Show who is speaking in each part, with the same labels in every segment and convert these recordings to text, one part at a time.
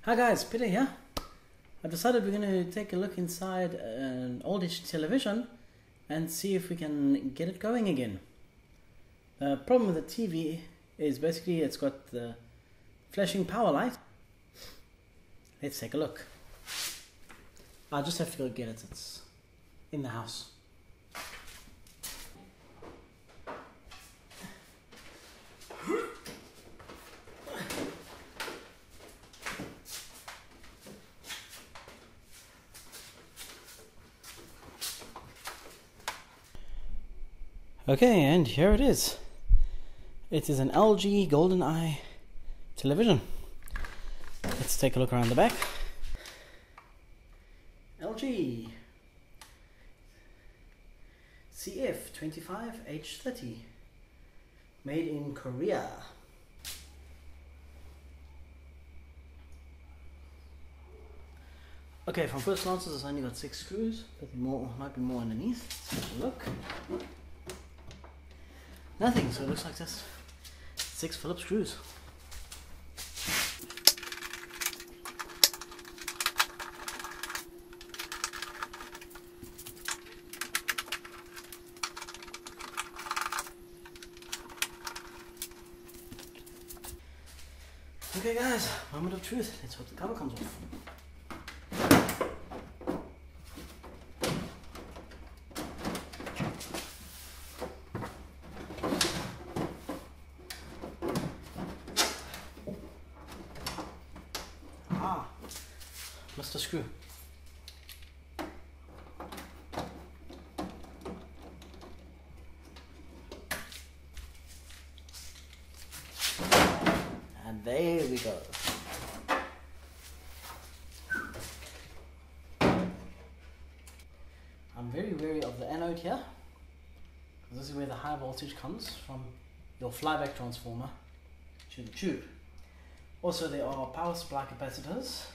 Speaker 1: Hi guys, Peter here. I decided we're going to take a look inside an oldish television and see if we can get it going again. The problem with the TV is basically it's got the flashing power light. Let's take a look. I just have to go get it. It's in the house. Okay, and here it is. It is an LG GoldenEye television. Let's take a look around the back. LG CF25H30, made in Korea. Okay, from first glances it's only got 6 screws, but might be more underneath. Let's have a look. Nothing, so it looks like just 6 Phillips screws. Okay guys, moment of truth. Let's hope the cover comes off. Missed a screw. And there we go. I'm very wary of the anode here, because this is where the high voltage comes from your flyback transformer to the tube. Also, there are power supply capacitors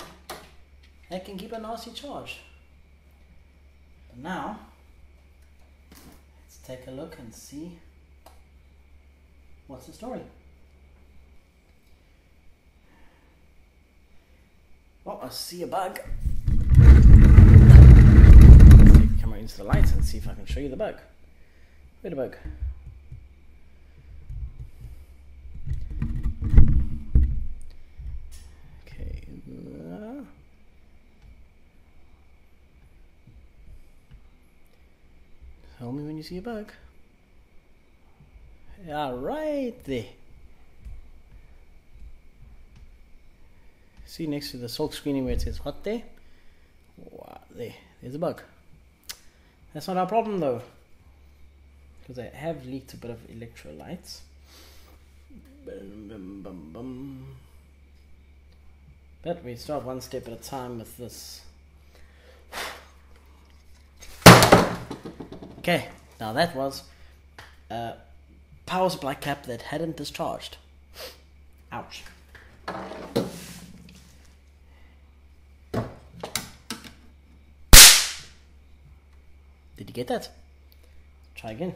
Speaker 1: that can keep a nasty charge. But now, let's take a look and see what's the story. Oh, I see a bug. Take the camera into the light and see if I can show you the bug. Where's the bug? Tell me when you see a bug. Yeah, right there. See next to the salt screening where it says hot there? Wow, there's a bug. That's not our problem though, because I have leaked a bit of electrolytes. But we start one step at a time with this. Okay, now that was a power supply cap that hadn't discharged. Ouch. Did you get that? Try again.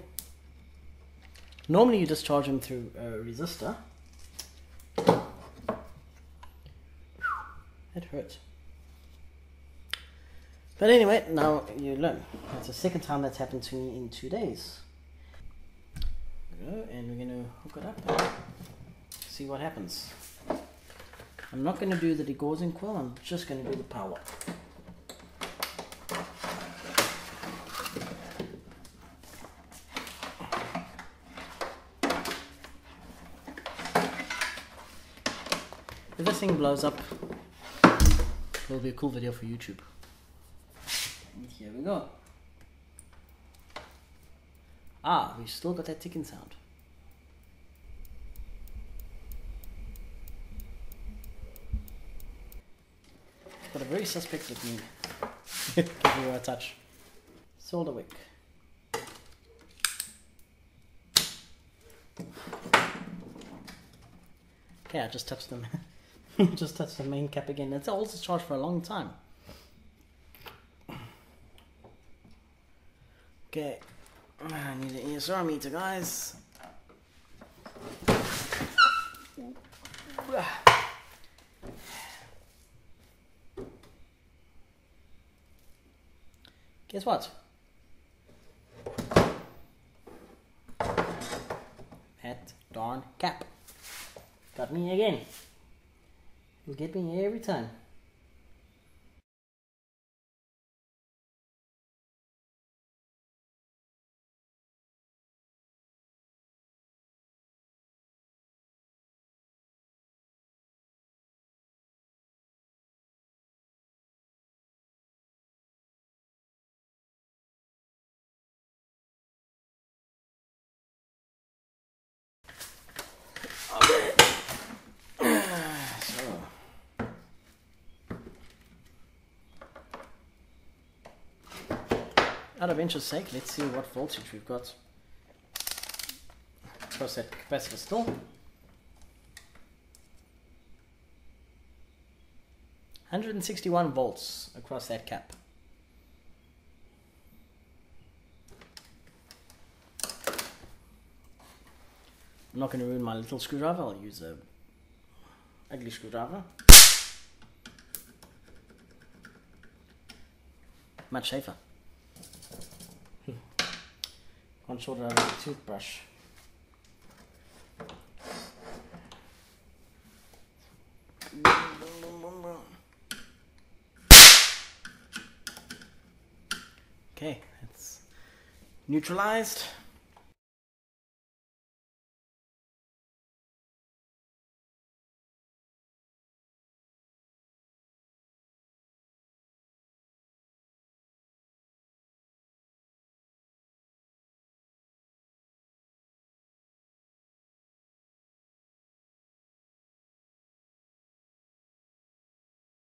Speaker 1: Normally you discharge them through a resistor. That hurts. But anyway, now you learn. That's the second time that's happened to me in 2 days. There we go, and we're going to hook it up and see what happens. I'm not going to do the degaussing coil, I'm just going to do the power. If this thing blows up, it'll be a cool video for YouTube. And here we go. Ah, we still got that ticking sound. It's got a very suspect looking. Give you a touch. Solder wick. Okay, I just touched them. Just touched the main cap again. It's also charged for a long time. Okay, I need an ESR meter, guys. guess what? That darn cap got me again. It'll get me every time. Out of interest sake, let's see what voltage we've got across that capacitor still. 161 volts across that cap. I'm not going to ruin my little screwdriver, I'll use a ugly screwdriver. Much safer. Can't short it out with a toothbrush. Okay, it's neutralized.